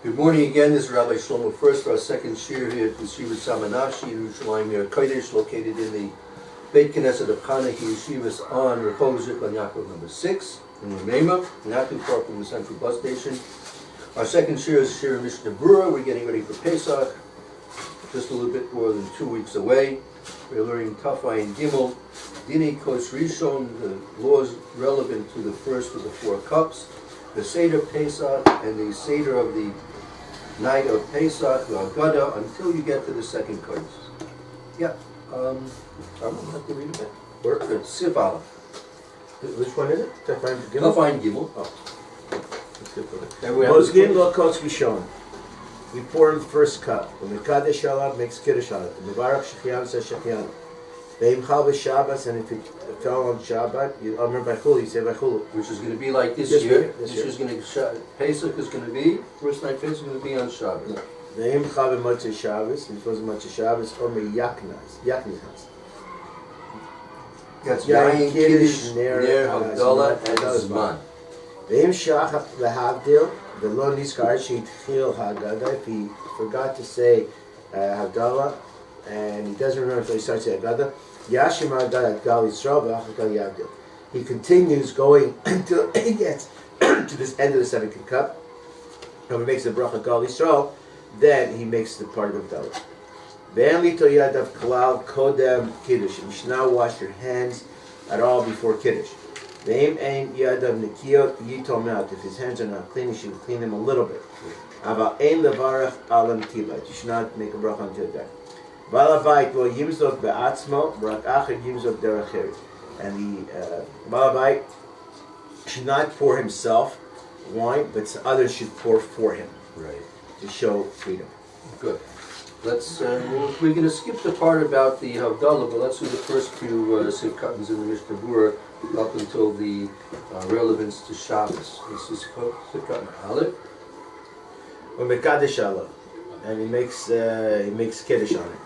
Good morning again. This is Rabbi Shlomo Furst, our second shir here at Yeshiva Tsama Nafshi, Yerushalyim, HaKodesh, located in the Beit Knesset of Chana Yeshivas on HaKodesh on Yaakov number 6 in Ramema, not too far from the central bus station. Our second shir is shir Mishna Berura. We're getting ready for Pesach, just a little bit more than 2 weeks away. We're learning Tafai and Gimel, Dini Kos Rishon, the laws relevant to the first of the 4 cups, the Seder Pesach, and the Seder of the night of Pesach, the Haggadah, until you get to the second Kodesh. Yeah, I'm going to have to read a bit. Good. Sif Aleph. Which one is it? Tafai and Gimel? Tafai and Gimel. Oh. Mosgin lo kos rishon. We pour in the first cup. When the HaKodesh Alav makes Kiddush on it. The Mevarach Shechianu says Shechianu. Ve'im chal b'Shabbat, and if it fell on Shabbat, you remember Bechulu, you say Bechulu. Which is going to be like this This year. year, this year. Is going to, Pesach is going to be, first night Pesach is going to be on Shabbat. Ve'im chal b'Motzei Shabbos, and if it was Motzei Shabbos, Omer Yaknaz. That's Yayin Kiddush, Ner, Havdalah, and Zman. Ve'im shachach lehavdil, the lo nizkar she'itchil Haggadah, if he forgot to say Havdalah, and he doesn't remember until he starts the Haggadah, Yashim Haggadah Gal Yisrael v'achakal Yavdil. He continues going until he gets to this end of the second cup. And when he makes the bracha Gal Yisrael, then he makes the part of Havdalah. Ve'en lito yadav kalal kodem kiddush. You should not wash your hands at all before kiddush. Ve'em ein yadav nekiyot yitom out. If his hands are not clean, you should clean them a little bit. Aval ein levarach alam tilat. You should not make a bracha until that. Balavait lo yimzok be'atzmo, b'rak achad yimzok deracheri. And the Balavait should not pour himself wine, but others should pour for him. Right. To show freedom. Good. Let's, we're going to skip the part about the Havdalah, but let's do the first few sivkatans in the Mishna Berura up until the relevance to Shabbos. This is sivkatan Aleph. Or Mekadesh Allah, and he makes Kiddush on it.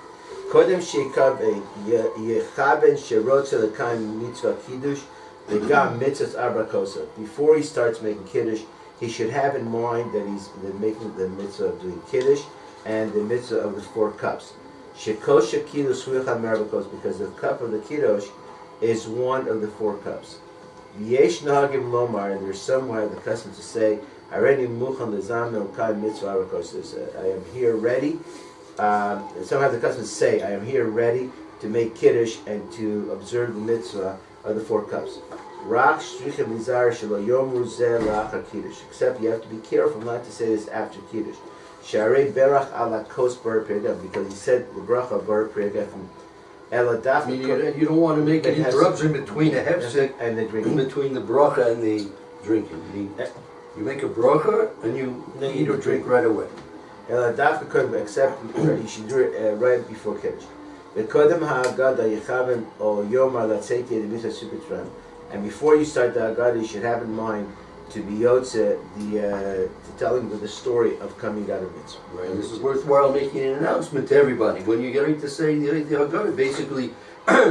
Kodem sheikabe yechaben sherotze lekayim mitzvah kiddush legam mitzvahs arba kosa. Before he starts making Kiddush, he should have in mind that he's making the mitzvah of doing Kiddush and the mitzvah of the 4 cups. Shekosh kiddush swichad merabakos, because the cup of the Kiddush is one of the 4 cups. Yesh nahagim lomar, and there's somewhere the custom to say, "Areni muchan lezam elkai mitzvah arakos." I am here ready. Some have the custom to say, "I am here ready to make Kiddush and to observe the mitzvah of the 4 cups." Rach shricha mizar shelo yomru zeh la'achar Kiddush. Except you have to be careful not to say this after Kiddush. Sharei berach ala kos bar prega, because he said the bracha bar prega from eladaf. You don't want to make an interruption between the hefsek and the drinking. Between the bracha and the drinking. You make a bracha and you eat or drink right away. Eladaf could except you should do it right before Kiddush. The kodem ha'agada yechaven o yomar latzeki the mitzvah supetran. And before you start the Haggadah, you should have in mind to be yotze, to telling the story of coming out of mitzvah. Right. This is worthwhile making an announcement to everybody. When you get ready to say the Haggadah, basically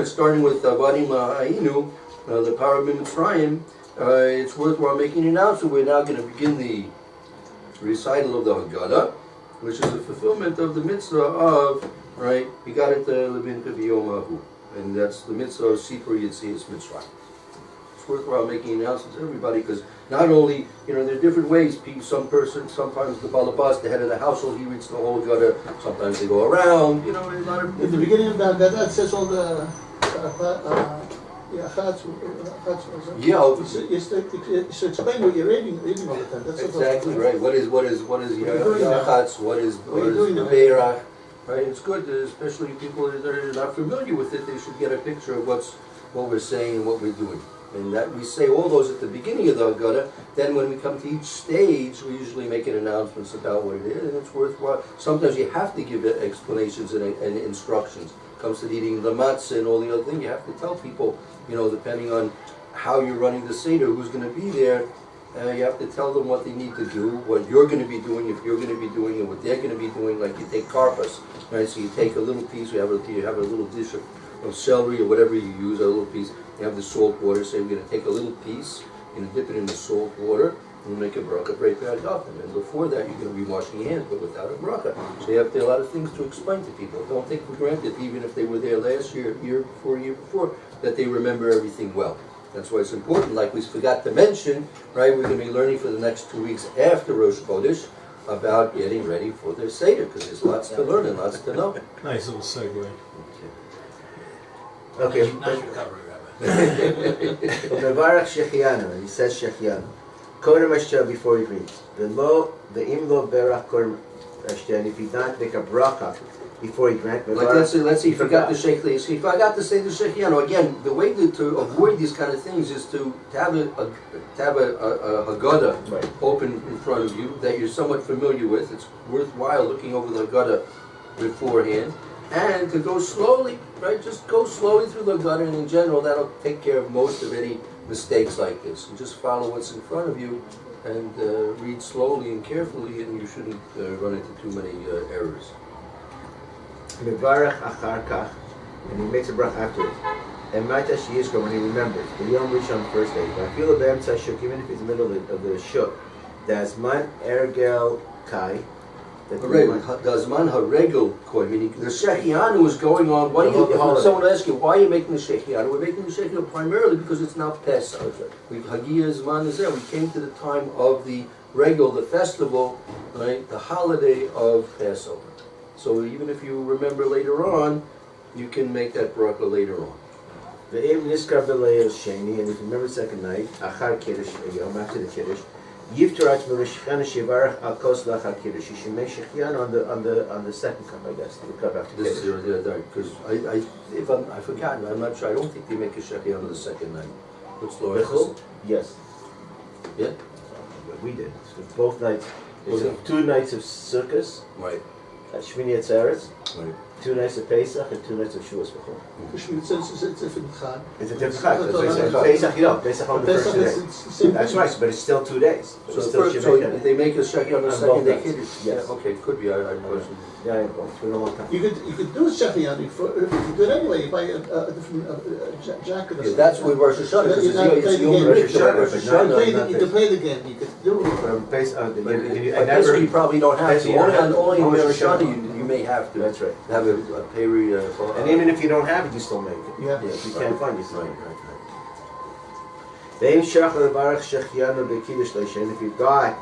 starting with Vadim La'ayinu, the power of Mitzrayim, it's worthwhile making an announcement. We're now going to begin the recital of the Haggadah, which is the fulfillment of the mitzvah of, right, we got it Levin Kaviyom, and that's the mitzvah of Sipur Yitzias Mitzrayim. Worthwhile making announcements to everybody, because not only, there are different ways. Sometimes the balabas, the head of the household, he reads the whole Haggadah. Sometimes they go around. There's a lot of. In the beginning of the Haggadah, it says all the. So explain what you're reading all the time. That's exactly right. What is Yachatz? What is Berura? Right. It's good, especially people that are not familiar with it. They should get a picture of what we're saying and what we're doing. And that we say all those at the beginning of the Haggadah. Then when we come to each stage, we usually make an announcements about what it is, and it's worthwhile. Sometimes you have to give explanations and instructions. When it comes to eating the matzah and all the other things, you have to tell people, depending on how you're running the Seder, who's going to be there, you have to tell them what they need to do, what you're going to be doing, if you're going to be doing it, what they're going to be doing. Like you take karpas, right? So you take a little piece, you have a little dish of celery or whatever you use, a little piece. You have the salt water, say we're going to take a little piece, you're going to dip it in the salt water, You make a bracha, break that up, and then before that you're going to be washing your hands, but without a bracha. So you have a lot of things to explain to people. Don't take for granted, even if they were there last year, year before, that they remember everything well. That's why it's important. Like we forgot to mention, right? We're going to be learning for the next 2 weeks after Rosh Chodesh about getting ready for their Seder, because there's lots to learn and lots to know. Nice little segue. Okay. Nice recovery, Rabbi. Mevarach Shechianu, he says Shechianu. Kodem Hashem before he reads. The imlo berach kodem Hashem, if he not make a bracha before he drank. Like let's say he forgot to shake the, he forgot to say the Shechianu. Again, the way to avoid these kind of things is to have a Haggadah Right. open in front of you that you're somewhat familiar with. It's worthwhile looking over the Haggadah beforehand, and to go slowly, right? Just go slowly through the Haggadah, and in general that'll take care of most of any mistakes like this. And just follow what's in front of you and read slowly and carefully, and you shouldn't run into too many errors. Mevarach achar kach, and he makes a bracha afterwards. And Mata Shiyishko, when he remembers, the Yom Rishon first day. But I feel the Be'em Shuk, even if it's in the middle of the Shuk, Dasman Ergel Kai. Dazman haregel koi, meaning the shechianu is going on. What do you? If someone asks you, why are you making the shechianu? We're making the shechianu primarily because it's now Pesach. We've Hagia Zman is there. We came to the time of the regel, the festival, right? The holiday of Passover. So even if you remember later on, you can make that bracha later on. The Im Niskar B'Leil Sheni, and if you remember the second night, Achar Kiddush Yom, after the Kiddush, Yiftarach Melishchan Shivarach Al Kos Lachar Kiddush. You should make Shechian on the second cup, I guess, the cup after This Kiddush. is because I forgot. I'm not sure. I don't think they make a shechian on the second night. What's Laura? Bechul? Yes. Yeah. We did. So both nights. Was It's it? 2 nights of Sukkot, Right. Shmini Atzeres, Right. 2 nights of Pesach, and 2 nights of Shavuos Bechul. It's a different Chag. It's a different Chag. It's That's a why Pesach, you know, Pesach on the Pesach first day. is the same That's thing. right, but it's still 2 days. So, It's the still first, so Shemitah. they make a shechian on the On second both day nights. kiddush. Yes. Yeah, okay, could be. I wasn't. Yeah, it's been a long time. You could do a Shechian if you do it anyway. You buy a different jacket or Yeah, something. that's with Rosh Hashanah because You gotta play it's the Yom game. Rishon. Rosh But You Hashanah. can play the game. You could do it. From Pesach, I But never. Pesach you probably don't have Pesach to. you don't have to. Only in Rosh Rosh Hashanah. Hashanah you may have to That's right. have a peri. And even if you don't have it, you still make it. Yeah. If you can't find it, you still Right, make it. right, Ve'im shach levarach shechianu bekidush leishen. If you die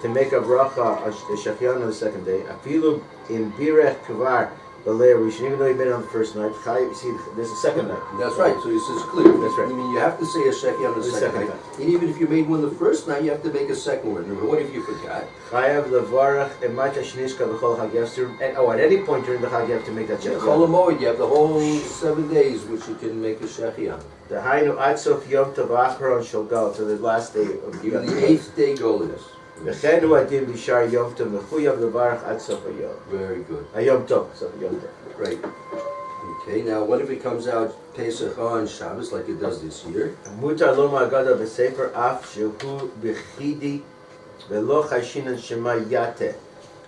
to make a bracha on the shechianu on the second day, afilu in birech kvar b'leir rishon, even though you made it on the first night, you see, there's a second night. That's right. So it's clear. That's right. I mean, you have to say a shechian on the The second second night. And even if you made one the first night, you have to make a second one. What if you forgot? Chayav levarach emata shnishka b'chol chag. At any point during the chag, you have to make that Chol shechianu. Hamoed, you have the whole 7 days which you can make a shechian. The hainu ad sof yom tov achron shel gal, to the last day of Even the 8th day golas. V'chenu adim b'shar yom tov mechuyav levarach ad sof hayom. Very good. Hayom tov, so yom tov. Great. Okay, now what if it comes out Pesach on Shabbos like it does this year? Mutar lo ma'agada b'sefer af shehu b'chidi v'lo chayshinan shema yate.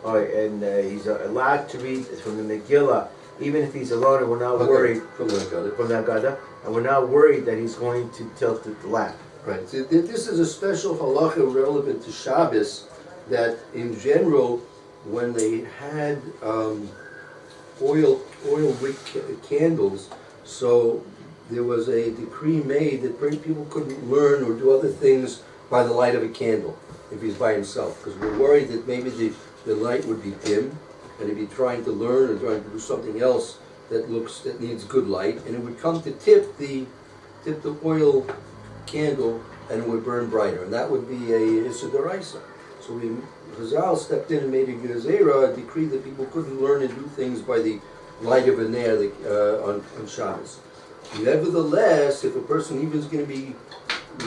Oh, and he's allowed to read from the Megillah, even if he's alone, and we're not worried From the Haggadah. from the Haggadah, and we're not worried that he's going to tilt it lap. Right. So this is a special halacha relevant to Shabbos that in general, when they had oil wick candles, so there was a decree made that people couldn't learn or do other things by the light of a candle if he's by himself, because we're worried that maybe the light would be dim and he'd be trying to learn or trying to do something else that needs good light, and it would come to tip the oil candle and it would burn brighter, and that would be a Issa D'Oraisa. So Chazal stepped in and made a gezerah, a decree that people couldn't learn and do things by the light of a ner on Shabbos. Nevertheless, if a person even is going to be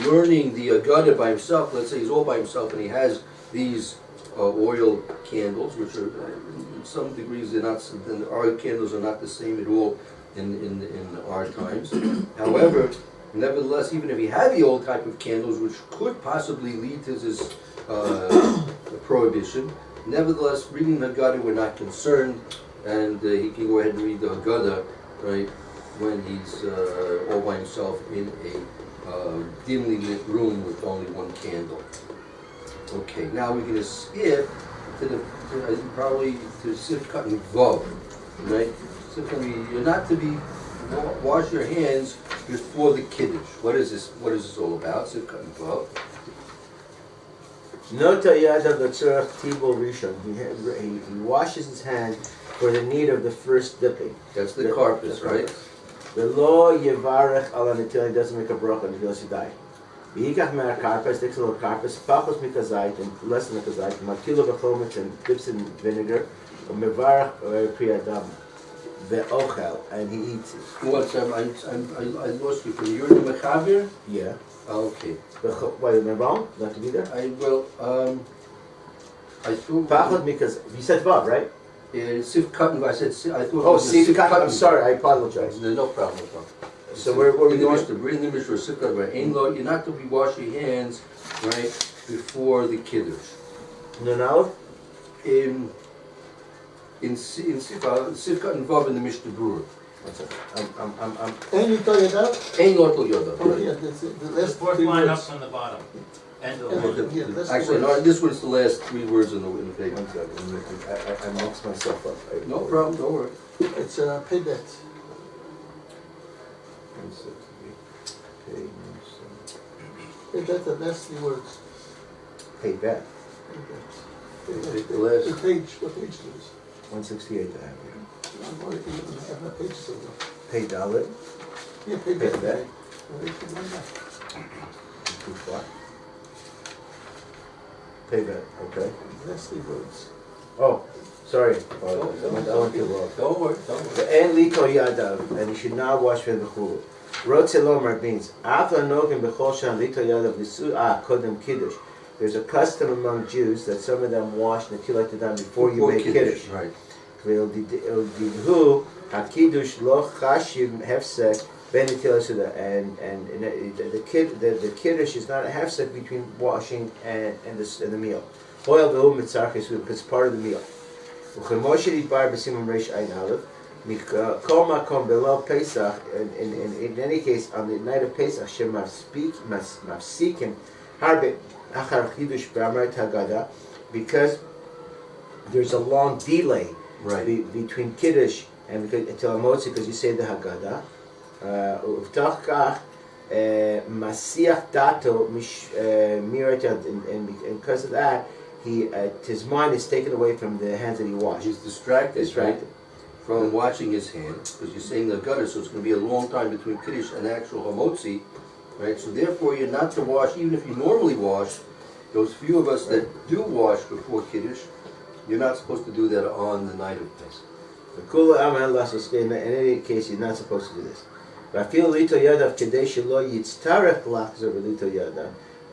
learning the Haggadah by himself, let's say he's all by himself and he has these oil candles, which are in some degrees our candles are not the same at all in our times. However, nevertheless, even if he had the old type of candles, which could possibly lead to this prohibition, nevertheless, reading the Haggadah, we're not concerned, and he can go ahead and read the Haggadah, right, when he's all by himself in a dimly lit room with only one candle. Okay, now we're gonna skip probably to Sivkat and Vav, right? You're not to be, wash your hands before the Kiddush. What is this all about? Sivkat and Vav. Nota yadav l'tzorach tibul rishon. He washes his hand for the need of the first dipping. That's the carpus, right? The lo yevarech ala netilah, doesn't make a bracha until he dies. V'yikach me'ar karpas, takes a little karpas, pachos mikazait, and less than a kazait, makilo b'chometz, and dips in vinegar, u'mevarech pri adam, ve'ochel, and he eats it. What's I lost you from you're the Mechaber? Yeah. Okay. Wait, am I wrong? Not to be there? I thought Pachos mikaz, you said vav, right? Sivkat and I said I thought. Oh, it was Sivkat, I'm sorry, I apologize. No problem. So where we in the going? Mishnah, we're in the Mishnah, Sivkat, where you're not to be washing your hands, right, before the Kiddush. No. In Sivkat and Vav in the Mishnah Berura. I'm And you tell you that? Ain't not yoda. Oh, yeah, that's it. The The last fourth three line up words. from the bottom. End of Yeah, the line. yeah, that's the Actually, no, words. this one's the last three words in the page. one second, I mixed myself up. No problem, don't worry. It's pay bet. Pay bet, the last three words. Pay back. Pay bet. Pay bet. The last- What page is this? 168 I have here. I'm already I have a page so Pay dollar, yeah, pay Pay bet. bet. Pay too far. Pay back, okay. Last three words. Oh, sorry. Oh, I went too low. Don't worry. And liko yadav, and he should not wash with bechulu. Rotze lomer means after nogim bechol shan liko yadav l'su'ah kodem kiddush. There's a custom among Jews that some of them wash netilat yadam before you make kiddush. Right. V'ildidhu hakiddush lo chashim hefsek ben netilat yadam, and the kiddush is not a hefsek between washing and the meal. Oil v'hu mitzarches because it's part of the meal. Uchemoshe yitbar b'simon reish ayin aleph. Kol makom below Pesach, in any case, on the night of Pesach, Shem mafsikim harbe achar chidush b'amar tagada, because there's a long delay between Kiddush and until Motzi, because you say the Haggadah. Uvtach kach masiach dato mirat, and because of that, his mind is taken away from the hands that he washed. He's distracted. From washing his hands, because you're saying the gutter, so it's going to be a long time between Kiddush and actual Hamotzi, right? So therefore you're not to wash, even if you normally wash, those few of us that do wash before Kiddush, you're not supposed to do that on the night of Pesach. In any case, you're not supposed to do this.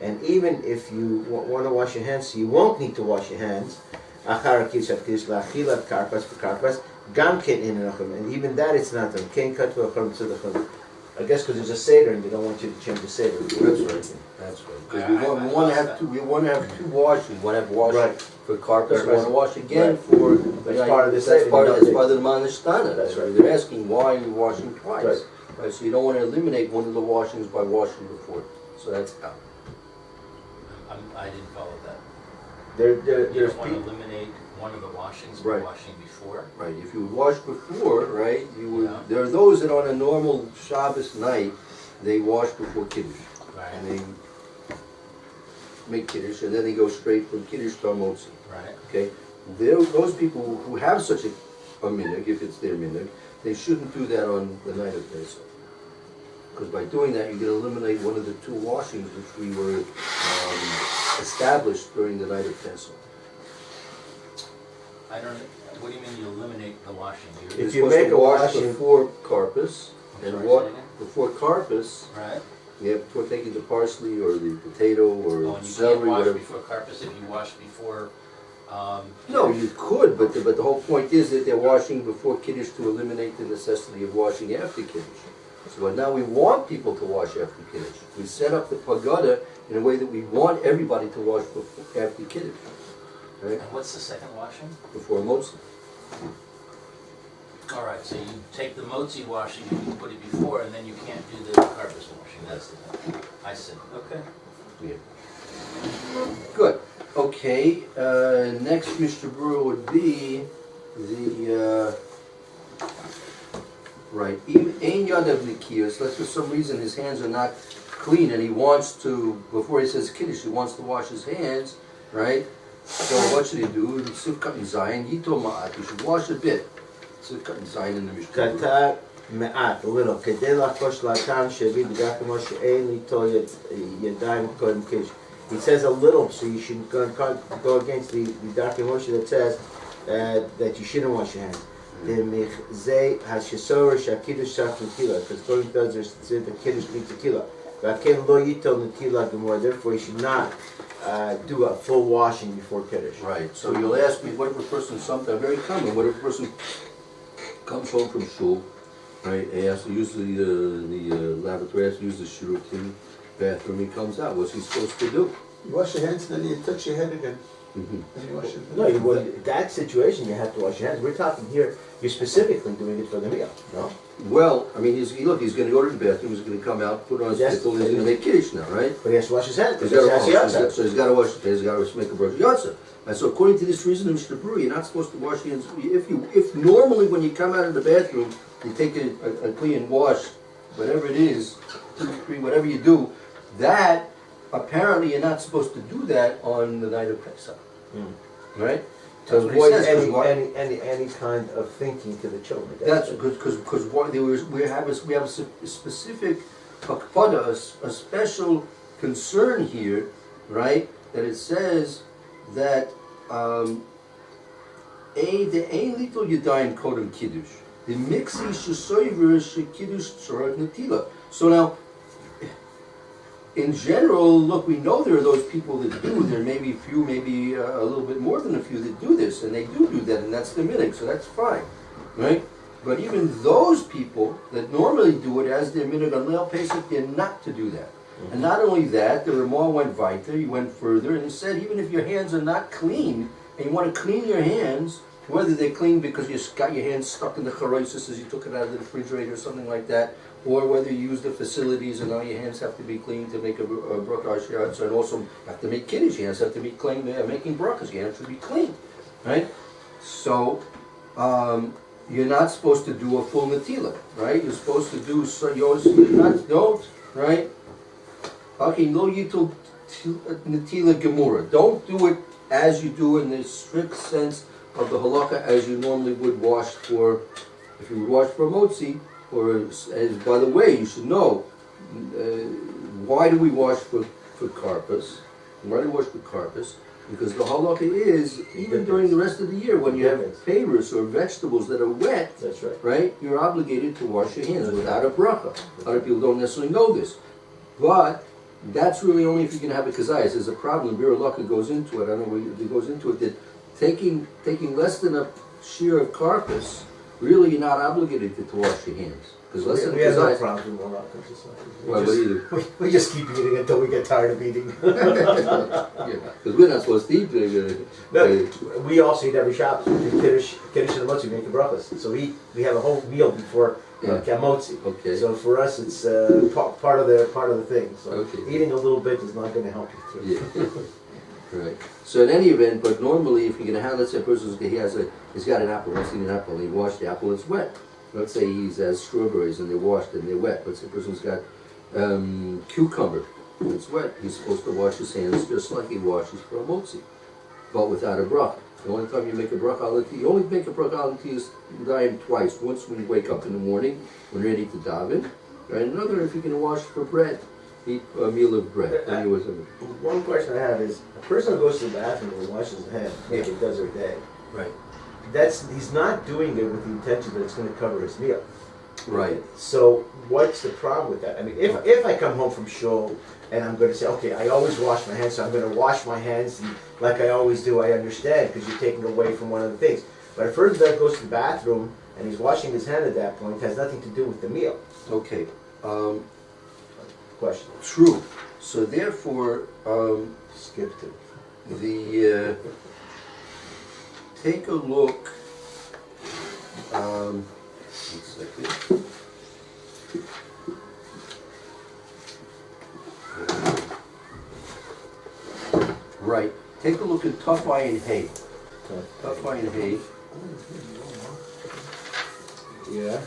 And even if you want to wash your hands, so you won't need to wash your hands. And even that it's not done. I guess because there's a seder and they don't want you to change the seder. That's right. Because we want to have two washings. We want to have wash for carpets. We want to wash again for. That's part of the That's seder. part of the manishtana. That's right. They're asking why you're washing twice. Right. So you don't want to eliminate one of the washings by washing before. So that's how. I didn't follow that. You You don't want to eliminate one of the washings by Right. washing before. Right, if you wash before, right, you would, Yeah. there are those that on a normal Shabbos night, they wash before Kiddush. Right. And they make Kiddush, and then they go straight from Kiddush to Motzi. Right. Okay? Those people who have such a minhag, if it's their minhag, they shouldn't do that on the night of Pesach. Because by doing that, you can eliminate one of the two washings which we were established during the night of Pesach. I don't. What do you mean you eliminate the washing? If You're you supposed make to a wash washing- before carpus, I'm and sorry, what say again? before carpus, Right. yeah, before taking the parsley or the potato Oh, or and you can't celery, wash whatever. before carpus if you wash before. No, you could, but the whole point is that they're washing before Kiddush to eliminate the necessity of washing after Kiddush. So but now we want people to wash after Kiddush. We set up the pagoda in a way that we want everybody to wash after Kiddush, right? And what's the second washing? Before Motzi. All right. So you take the motzi washing and you put it before, and then you can't do the carpus washing. That's the thing. I see. Okay. Yeah. Good. Okay, next Mr. Berura would be the, right, Ein Yadav Nikiyos, let's for some reason his hands are not clean and he wants to, before he says Kiddush, he wants to wash his hands, right? So what should he do? Sivkat and Zayin, Yito Ma'at, you should wash a bit. Sivkat and Zayin in the Mishnah. Kata מעט, a little, כדי לחוש לאטם שהביא בדרך כמו שאין ליטול ידיים קודם קידוש. He says a little, so you should go against the Dr. Moshe that says that you shouldn't wash your hands. זה השסורש שהקידוש צריך נטילה, because according to others, the Kiddush needs נטילה. והכן לא ייטול נטילה גמורה, therefore you should not do a full washing before Kiddush. Right, so you'll ask me, what if a person, something very common, what if a person comes home from shul, right, he has to use the lavatory, has to use the shirutim bathroom, he comes out, what's he supposed to do? You wash your hands, and then you touch your head again. Mhm. Then you wash your No, that situation you have to wash your hands. We're talking here, you're specifically doing it for the meal, no? Well, I mean, he's going to go to the bathroom, he's going to come out, put on his Yes. pickle, and he's going to make kiddush now, right? But he has to wash his hands, He's because got he has the outside. so he's got to wash his hands, he's got to make a brush yotza. And so according to this reason of Mishnah Berura, you're not supposed to wash your hands. If normally when you come out of the bathroom, you take a clean wash, whatever it is, 2, 3, whatever you do, that apparently you're not supposed to do that on the night of Pesach, right? To That's what he avoid says, 'cause why- any kind of thinking to the children. That's because we have a specific hakpada, a special concern here, right? That it says that the ein little yadayim kodem kiddush, the mixi shesoiver shekiddush tzorah natila. So now, in general, look, we know there are those people that do. There may be a few, maybe a little bit more than a few that do this, and they do that, and that's the minhag, so that's fine, right? But even those people that normally do it as their minhag on Leil Pesach, they're not to do that. And not only that, the Ramah went weiter, he went further, and he said even if your hands are not clean, and you want to clean your hands, whether they're clean because you got your hands stuck in the charoisis as you took it out of the refrigerator or something like that, or whether you use the facilities and now your hands have to be clean to make a bracha shiatz, and also have to make kiddush, your hands have to be clean, making brachas, your hands should be clean, right? So, you're not supposed to do a full natila, right? You're supposed to do, so don't, right? Okay, no yitul natila gemura. Don't do it as you do in the strict sense of the halakha as you normally would wash for, if you would wash for motzi, or as by the way, you should know, why do we wash for karpas? Why do we wash for karpas? Because the halakha is, even during the rest of the year, when you have peiros or vegetables that are wet, That's right. right, you're obligated to wash your hands without a bracha. Other people don't necessarily know this. But that's really only if you can have a kazayas. There's a problem, Berura goes into it, I don't know where it goes into it, that taking less than a shear of carpus, really you're not obligated to wash your hands. Because less than a We have no kazayas. problem with Morocco, just like Well, what do you do? we just keep eating until we get tired of eating. Yeah, because we're not supposed to eat. No, we also eat every Shabbos. We do kiddush and the motzi, we make the brachas. So we have a whole meal before kamotzi. Okay. So for us, it's part of the thing. So Okay. eating a little bit is not going to help you too. Yeah. Right. So in any event, but normally if you're going to have, let's say a person he's got an apple, wants to eat an apple, and he washed the apple, it's wet. Let's say he has strawberries and they're washed and they're wet. Let's say a person's got cucumber, it's wet. He's supposed to wash his hands just like he washes for a motzi, but without a bracha. The only time you make a bracha al you only make a bracha al is daim twice. Once when you wake up in the morning, when you're ready to daven, right? Another if you're going to wash for bread, eat a meal of bread. One question I have is, a person who goes to the bathroom and washes his hands, maybe does every day, Right. he's not doing it with the intention that it's going to cover his meal. Right. So what's the problem with that? I mean, if I come home from shul and I'm going to say, okay, I always wash my hands, so I'm going to wash my hands like I always do, I understand, because you're taking away from one of the things. But if a person that goes to the bathroom and he's washing his hand at that point, it has nothing to do with the meal. Okay. Question. True. So therefore, Skip to. the take a look. One second. Right. take a look at Tuf Ayin Hay. Tuf Ayin Hay. Yeah.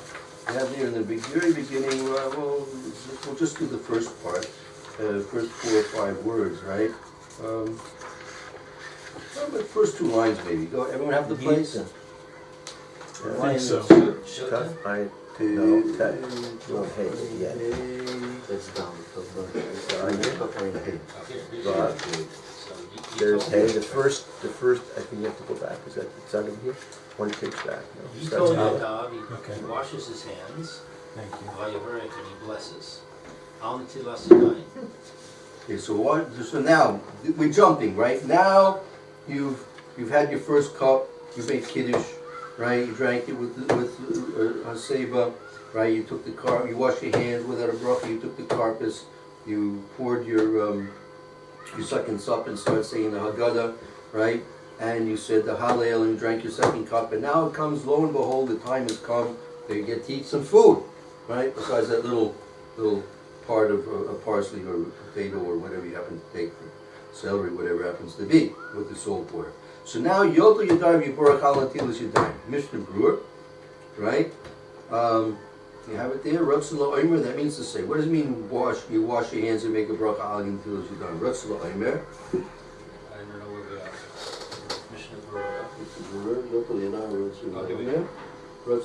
You have there in the very beginning, we'll just do the first part, first 4 or 5 words, right? Well, the first 2 lines maybe. Go. Everyone have the place? I think so. Shota? No, hey, yeah. That's down. Tuf Ayin Hay. But So there's told hey, me- the first, I think you have to go back, is that, it's not in here? 1 page back, no? He Starts told out. Nadav, Okay. he washes his hands, Thank you. Vayavarek, and he blesses. Al Netilas Yadayim. Okay, so now we're jumping, right? Now you've had your first cup, you made kiddush, right? You drank it with haseva, right? You took you washed your hands without a bracha. You took the karpas, you poured your seconds up and started saying the Haggadah, right? And you said the Hallel and you drank your second cup. And now it comes, lo and behold, the time has come that you get to eat some food, right? Besides that little part of a parsley or potato or whatever you happen to take, celery, whatever happens to be, with the salt water. So now Yoto Yadayim Yiborach Al Natilas Yadayim. Mishna Berura, right? You have it there, Ratzala Omer, that means to say, what does it mean you wash your hands and make a bracha Al Natilas Yadayim? Ratzala Omer. I don't know where we are. Mishnah Berura. Yoto Okay, we Omer.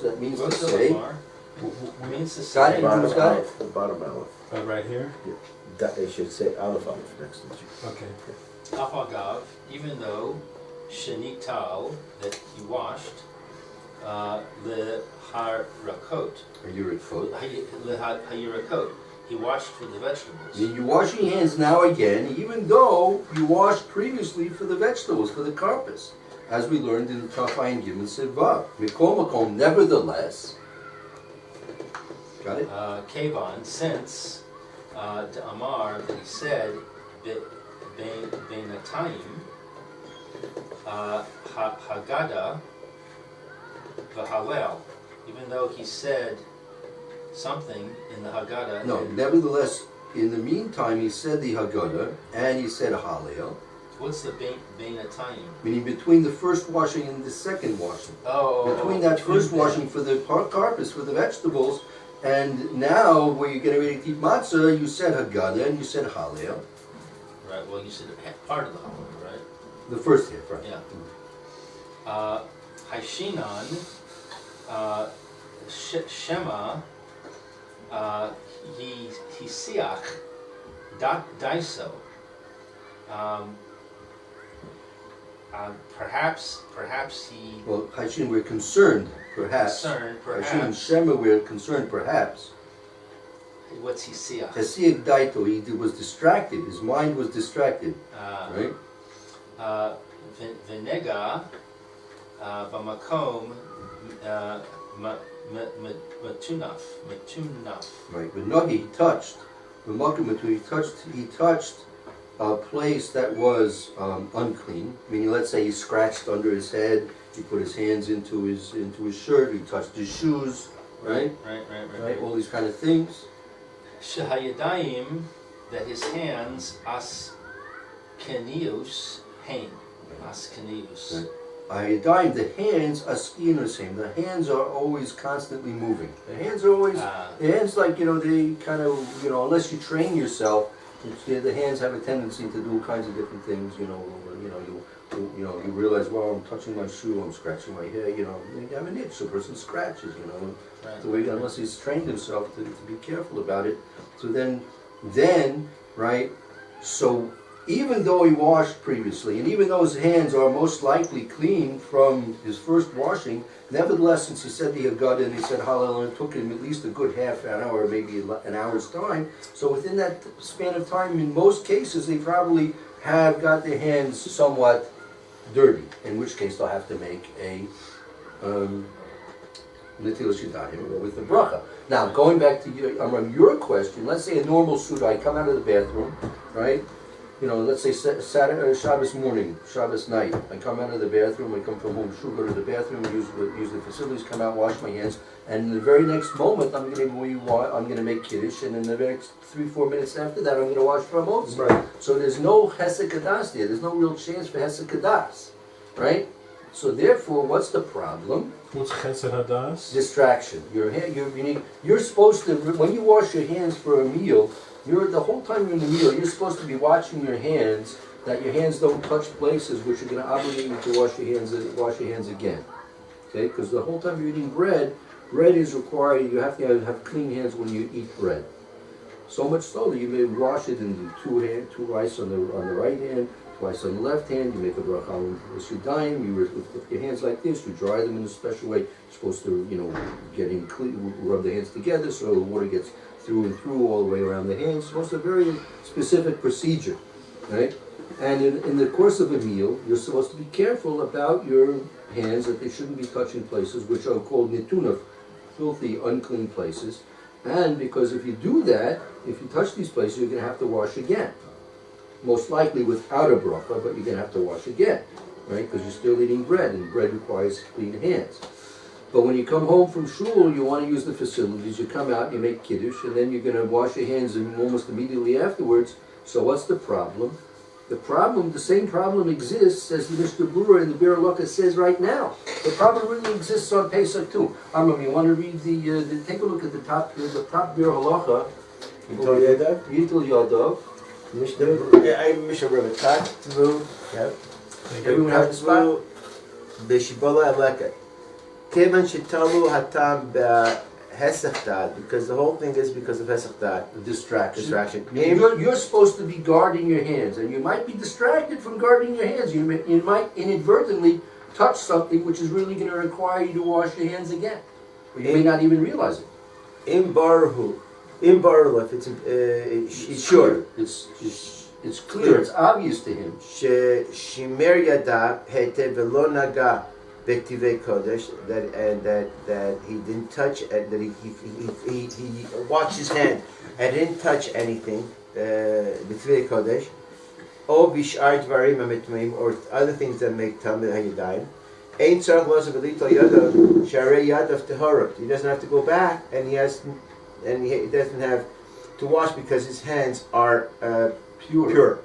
That means to Ratzal say. Amar means to Got say. it? Bottom Got it? aleph, the bottom aleph. Right here? That they should say aleph next to you. Okay. Afagav, even though Shenital, that he washed, the harakot, hayurakot, he washed for the vegetables. You wash your hands now again, even though you washed previously for the vegetables, for the karpas, as we learned in Taf Ayin Gimel Vav. Mikol Makom, nevertheless. Got it? Kevan, since the Amar that he said that Beinatayim Haggadah v'Halel, even though he said something in the Haggadah. No, nevertheless, in the meantime, he said the Haggadah and he said Hallel, What's the Beinatayim? meaning between the first washing and the second washing. Between that first them. washing for the karpas, for the vegetables, and now where you're getting ready to eat matzah, you said Haggadah and you said Hallel. Right, well, you said part of the Haggadah, right? The first half, right? Yeah. Haishinan, Shema, he siach, daiso. Perhaps he Well, Hashem, we're concerned, perhaps. concerned, Hashem perhaps. Shema, we're concerned, perhaps. What's he siach? Hasiach Daito, he was distracted, his mind was distracted, right? Venega, b'makom, matunaf. Right, but Nagi, he touched, he touched a place that was unclean, meaning let's say he scratched under his head, he put his hands into his shirt, he touched his shoes, right? Right. All these kind of things. Shehayadayim, that his hands, askenius, hain, askenius. Right. Ayadayim, the hands, askinusim, the hands are always constantly moving. The hands are always, the hands like, they kind of, unless you train yourself, the hands have a tendency to do all kinds of different things, you realize, well, I'm touching my shoe, I'm scratching my hair, you have an itch, so a person scratches, the way, unless he's trained himself to be careful about it. So then, right, so even though he washed previously, and even though his hands are most likely clean from his first washing, nevertheless, since he said the Haggadah and he said Hallel, and it took him at least a good half an hour, maybe an hour's time, so within that span of time, in most cases, they probably have got their hands somewhat dirty, in which case they'll have to make a Netilas Yadayim with the bracha. Now, going back to your question, let's say a normal suit, I come out of the bathroom, right? let's say Saturday, Shabbos morning, Shabbos night. I come out of the bathroom, I come from home, go to the bathroom, use the facilities, come out, wash my hands, and the very next moment I'm going to make kiddush, and in the next 3-4 minutes after that I'm going to wash for a motzi. Right. So there's no hesed kadas there. There's no real chance for hesed kadas, right? So therefore, what's the problem? What's chesed hadas? Distraction. You're supposed to, when you wash your hands for a meal, the whole time you're in the meal, you're supposed to be watching your hands, that your hands don't touch places which are going to obligate you to wash your hands again. Okay? Because the whole time you're eating bread is required. You have to have clean hands when you eat bread. So much so that you may wash it in twice on the right hand, twice on the left hand. You make a bracha on Yeshiva. With your hands like this, you dry them in a special way. You're supposed to, rub the hands together so the water gets through and through all the way around the hands. It's a very specific procedure, right? And in the course of a meal, you're supposed to be careful about your hands, that they shouldn't be touching places which are called nituna, filthy, unclean places. And because if you do that, if you touch these places, you're going to have to wash again. Most likely without a bracha, but you're going to have to wash again, right? Because you're still eating bread, and bread requires clean hands. But when you come home from shul, you want to use the facilities. You come out, you make kiddush, and then you're going to wash your hands almost immediately afterwards. So what's the problem? The same problem exists as the Mishna Berura in the Berura says right now. The problem really exists on Pesach too. Amram, you want to read take a look at the top Berura. Yitul Yadav. Mishna Berura. Katvu. Everyone have the spot? Beshibola Eleka. Kevan Shitalu Hatam Hesach Dad, because the whole thing is because of Hesach Dad. Distraction. You're supposed to be guarding your hands, and you might be distracted from guarding your hands. You might inadvertently touch something which is really going to require you to wash your hands again. Or you may not even realize it. In Baruhu, it's sure. It's clear, it's obvious to him. Shimer Yadav Hete Velo Naga Bektivei Kodesh, that he didn't touch, that he washed his hand and didn't touch anything, Bektivei Kodesh, or Bishar Dvarim HaMitmeim, or other things that make Tamid HaYadayim. Ein Tzarech Lo Zavelito Yadav Sharei Yadav Tehorot. He doesn't have to go back, and he doesn't have to wash because his hands are pure.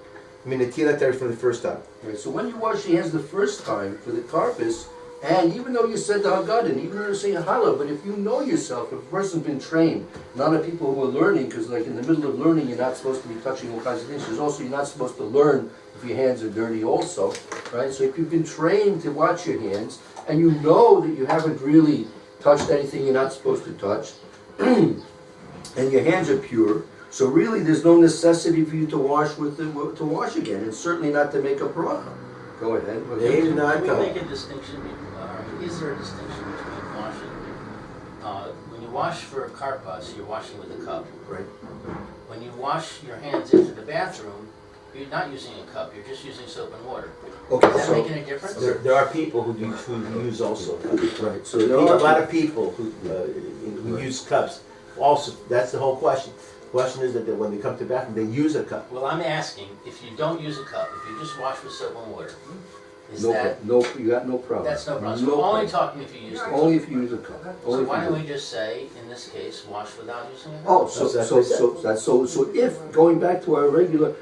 I mean, the Tilat for the first time. Right, so when you wash your hands the first time for the karpus, and even though you said the Haggadah, even though you're saying Halal, but if you know yourself, if a person's been trained, not a people who are learning, because like in the middle of learning, you're not supposed to be touching all kinds of things. There's also, you're not supposed to learn if your hands are dirty also, right? So if you've been trained to watch your hands, and you know that you haven't really touched anything you're not supposed to touch, and your hands are pure, so really there's no necessity for you to wash again, and certainly not to make a bracha. Go ahead. Can we make a distinction? Is there a distinction between washing? When you wash for a karpas, you're washing with a cup. Right. When you wash your hands into the bathroom, you're not using a cup. You're just using soap and water. Okay. Is that making a difference? There are people who use also cups. Right. So There are a lot of people who use cups. Also, that's the whole question. The question is that when they come to the bathroom, they use a cup. Well, I'm asking, if you don't use a cup, if you just wash with soap and water, is you got no problem. that's no problem. So No we're only problem. talking if you use the cup. Only if you use a cup. So why don't we just say, in this case, wash without using a cup? Oh, so if going back to a regular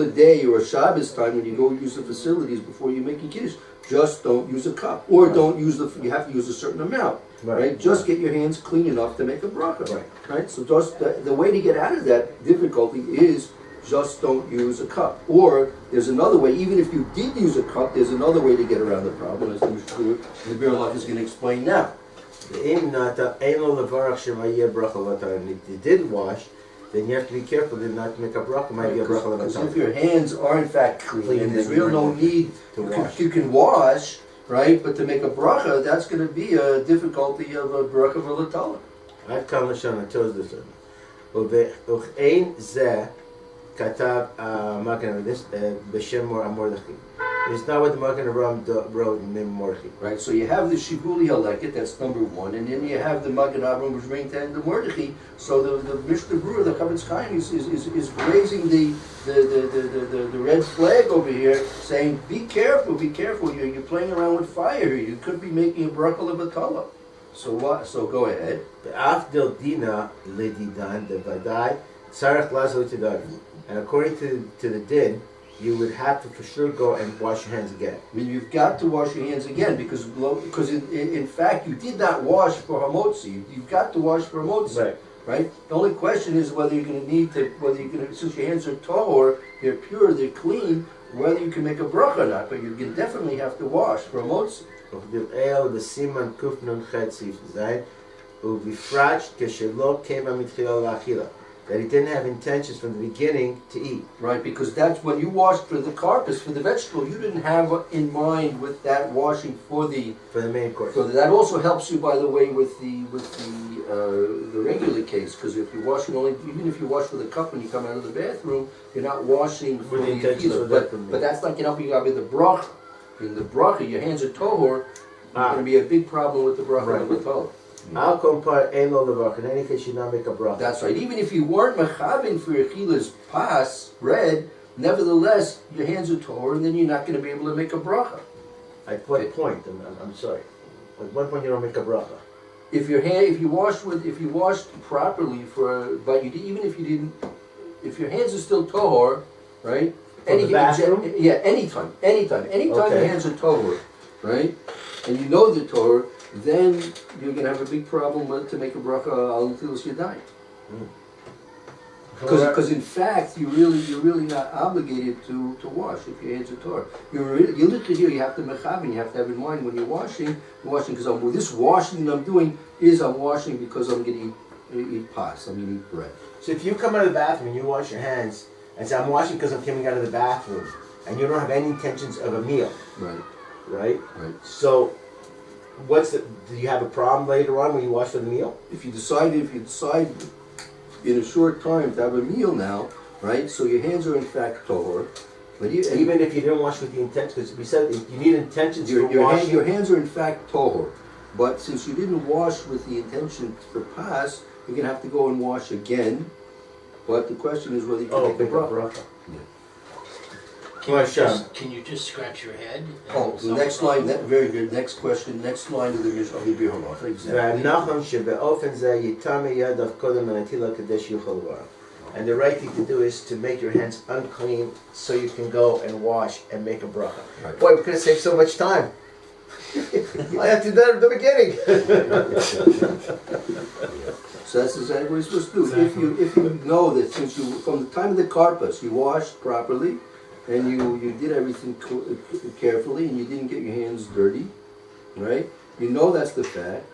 day or a Shabbos time when you go use the facilities before you're making kiddush, just don't use a cup, or don't use you have to use a certain amount, right? Just get your hands clean enough to make a bracha, right? So just the way to get out of that difficulty is just don't use a cup. Or there's another way, even if you did use a cup, there's another way to get around the problem, as the Berura is going to explain now. If you did wash, then you have to be careful to not make a bracha. Might be a bracha Because if your hands are in fact clean, and there's real no need to wash. You can wash, right? But to make a bracha, that's going to be a difficulty of a bracha v'latala. I've come to show this. Katab, this Beshem or Amordechim. It's not what the Magen Avraham wrote in Mordechai. Right, so you have the Shivuli Haleket, that's number one, and then you have the Magen Avraham was bringing to the Mordechai. So the Mishna Berura, the Chavetz Chaim is raising the red flag over here, saying, be careful, you're playing around with fire here. You could be making a bracha levatala. So what? So go ahead. Afdel dina ledidan devadai tzarech lazo tidar. And according to the din, you would have to for sure go and wash your hands again. I mean, you've got to wash your hands again because in fact you did not wash for hamotzi. You've got to wash for hamotzi, right? The only question is whether you're going to need to, since your hands are tahor, they're pure, they're clean, whether you can make a bracha or not. But you can definitely have to wash for hamotzi. בסימן קנ"ח סעיף ז' ובפרט כשלא קיימה מתחילה לאכילה. That he didn't have intentions from the beginning to eat. Right, because that's when you washed for the carpus, for the vegetable, you didn't have in mind with that washing for the main course. So that also helps you, by the way, with the regular case, because if you're washing only, even if you wash with a cup when you come out of the bathroom, you're not washing for the intention akila. but That's not helping you out with the bracha. In the bracha, your hands are tohor. There's going to be a big problem with the bracha and the tohor. Al kompar elo levach. In any case, you not make a bracha. That's right. Even if you weren't mechavin for your chila's pas, bread, nevertheless, your hands are tohor, and then you're not going to be able to make a bracha. At what point? I'm sorry. At what point you don't make a bracha? If you washed properly if your hands are still tohor, right? From the bathroom? Anytime your hands are tohor, right? And you know the Torah, then you're going to have a big problem to make a bracha al netilas yadayim. Because in fact, you're really not obligated to wash if your hands are Torah. You literally here, you have to mechavin, you have to have in mind when you're washing because this washing that I'm doing I'm washing because I'm going to eat pas, I'm going to eat bread. So if you come out of the bathroom and you wash your hands and say, I'm washing because I'm coming out of the bathroom, and you don't have any intentions of a meal, right? So, do you have a problem later on when you wash for the meal? If you decide in a short time to have a meal now, right? So your hands are in fact tohor, but even if you didn't wash with the intent, because we said you need intentions for washing. Your hands are in fact tohor, but since you didn't wash with the intention for pas, you're gonna have to go and wash again. But the question is whether you can make a bracha. Can you just scratch your head? The next line, very good. Next question, next line of the Mishna, of the Berura. And the right thing to do is to make your hands unclean so you can go and wash and make a bracha. Right. Boy, we could have saved so much time. I have to do that at the beginning. So that's exactly what you're supposed to do. Exactly. If you know that since from the time of the karpas, you washed properly, and you did everything carefully, and you didn't get your hands dirty, right? You know that's the fact,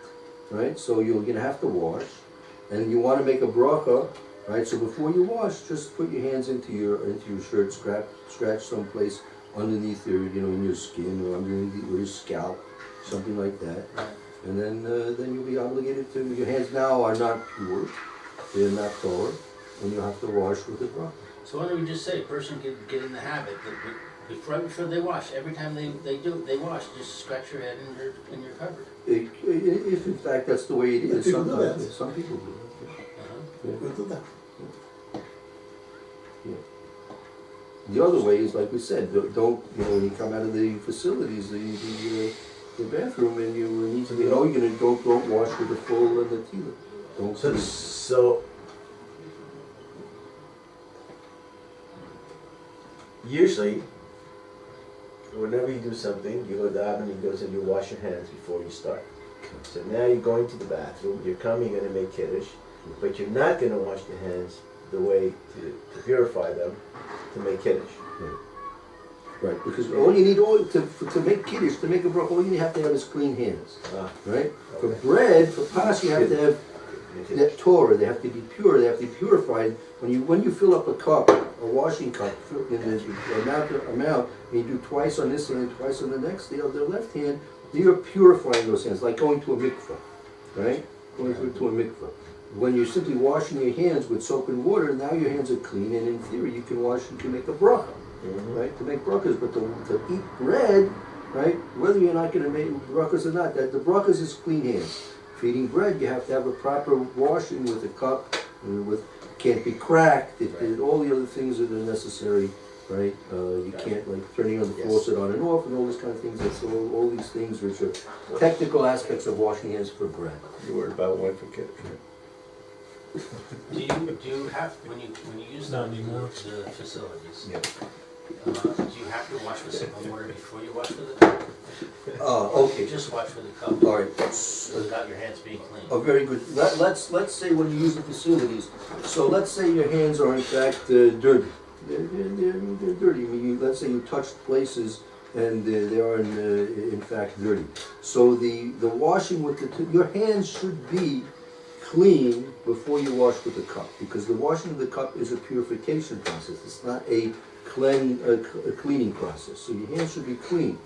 right? So you're going to have to wash, and you want to make a bracha, right? So before you wash, just put your hands into your shirt, scratch someplace underneath in your skin or underneath your scalp, something like that, and then you'll be obligated to. Your hands now are not pure; they're not torah, and you'll have to wash with the bracha. So why don't we just say a person can get in the habit that before they wash, every time they wash, just scratch your head in your cupboard. If in fact that's the way it is, some people do that. We'll do that. Yeah. The other way is like we said, don't when you come out of the facilities, the bathroom, and you need to you're gonna don't wash with the full natila. Don't. So. Usually, whenever you do something, you go down and you wash your hands before you start. So now you're going to the bathroom, you're coming, you're going to make kiddush, but you're not going to wash your hands the way to purify them to make kiddush. Right, because all you need to make kiddush, to make a bracha, all you have to have is clean hands. Right? Okay. For bread, for pas, you have to have that Torah. They have to be pure. They have to be purified. When you fill up a cup, a washing cup, in the amount, and you do twice on this hand, twice on the next, the left hand, you're purifying those hands, like going to a mikveh, right? Going to a mikveh. When you're simply washing your hands with soap and water, now your hands are clean, and in theory, you can make a bracha. right? To make brachas, but to eat bread, right? Whether you're not going to make brachas or not, that the brachas is clean hands. If you're eating bread, you have to have a proper washing with a cup, can't be cracked. All the other things that are necessary, right? You can't like turning on the faucet on and off and all those kind of things. That's all these things which are technical aspects of washing hands for bread. You worried about one for kids? Do you have, when you use the Not anymore. the facilities, Yeah. do you have to wash with soap and water before you wash with the cup? Okay. You just wash with the cup All right. without your hands being clean? Oh, very good. Let's say when you use the facilities, so let's say your hands are in fact dirty. They're dirty. I mean, let's say you touched places and they are in fact dirty. So the washing with your hands should be clean before you wash with the cup, because the washing of the cup is a purification process. It's not a cleaning process. So your hands should be clean,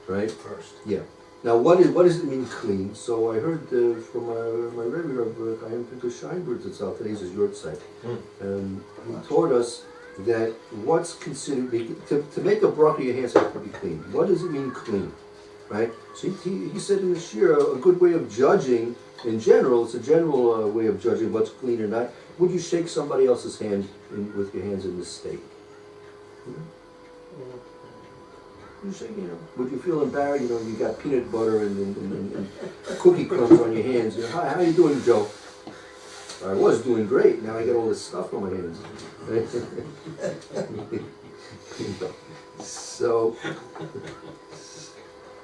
right? First. Yeah. Now, what does it mean clean? So I heard from my Rebbe of Chaim Pinkus Scheinberg that's today's is your site. He taught us that what's considered to make a bracha, your hands have to be clean. What does it mean clean, right? So he said in the shir a good way of judging in general. It's a general way of judging what's clean or not. Would you shake somebody else's hand with your hands in this state? You say, would you feel embarrassed? You got peanut butter and cookie crumbs on your hands. How you doing, Joe? I was doing great. Now I got all this stuff on my hands. So,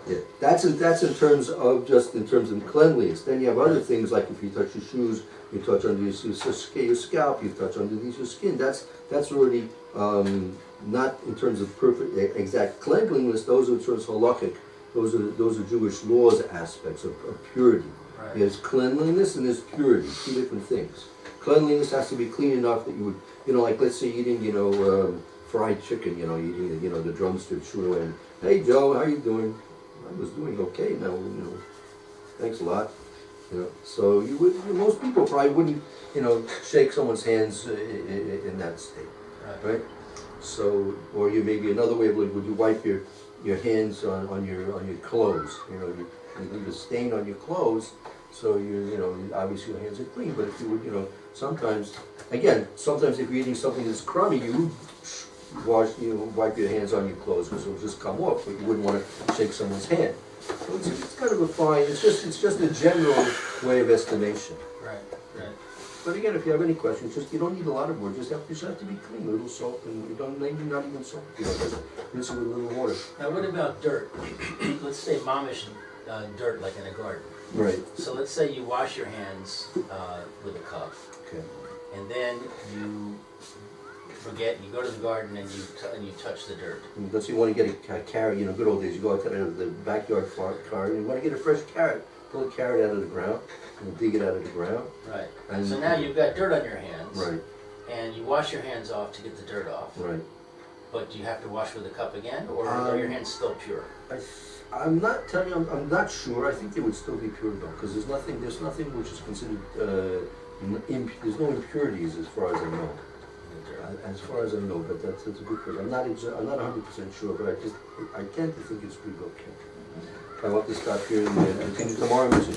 yeah, that's in terms of cleanliness. Then you have other things like if you touch your shoes, you touch under your scalp, you touch underneath your skin. That's already not in terms of perfect exact cleanliness. Those are sort of halakhic. Those are Jewish laws aspects of purity. Right. There's cleanliness and there's purity, two different things. Cleanliness has to be clean enough that you would, like let's say eating, fried chicken, eating the drumstick, shooting and hey Joe, how you doing? I was doing okay now, thanks a lot. So most people probably wouldn't, shake someone's hands in that state, right? So, or you maybe another way of looking, would you wipe your hands on your clothes? You leave a stain on your clothes, so obviously your hands are clean. But if you would, sometimes if you're eating something that's crummy, you wipe your hands on your clothes because it'll just come off. But you wouldn't want to shake someone's hand. So it's kind of a fine. It's just a general way of estimation. Right. But again, if you have any questions, you don't need a lot of work. Just have to be clean. A little salt, and you don't maybe not even salt. Just rinse it with a little water. Now what about dirt? Let's say mamish dirt like in a garden. Right. So let's say you wash your hands with a cup, Okay. and then you forget, you go to the garden and you touch the dirt. Let's say you want to get a carrot. Good old days. You go out to the backyard garden. You want to get a fresh carrot. Pull a carrot out of the ground and dig it out of the ground. Right. And So now you've got dirt on your hands. Right. And you wash your hands off to get the dirt off. Right. But do you have to wash with a cup again, or are your hands still pure? I'm not telling you. I'm not sure. I think they would still be pure though, because there's nothing which is considered. There's no impurities as far as I know. As far as I know, but that's a good question. I'm not 100% sure, but I tend to think it's pretty okay. I want to stop here and continue tomorrow, Mr.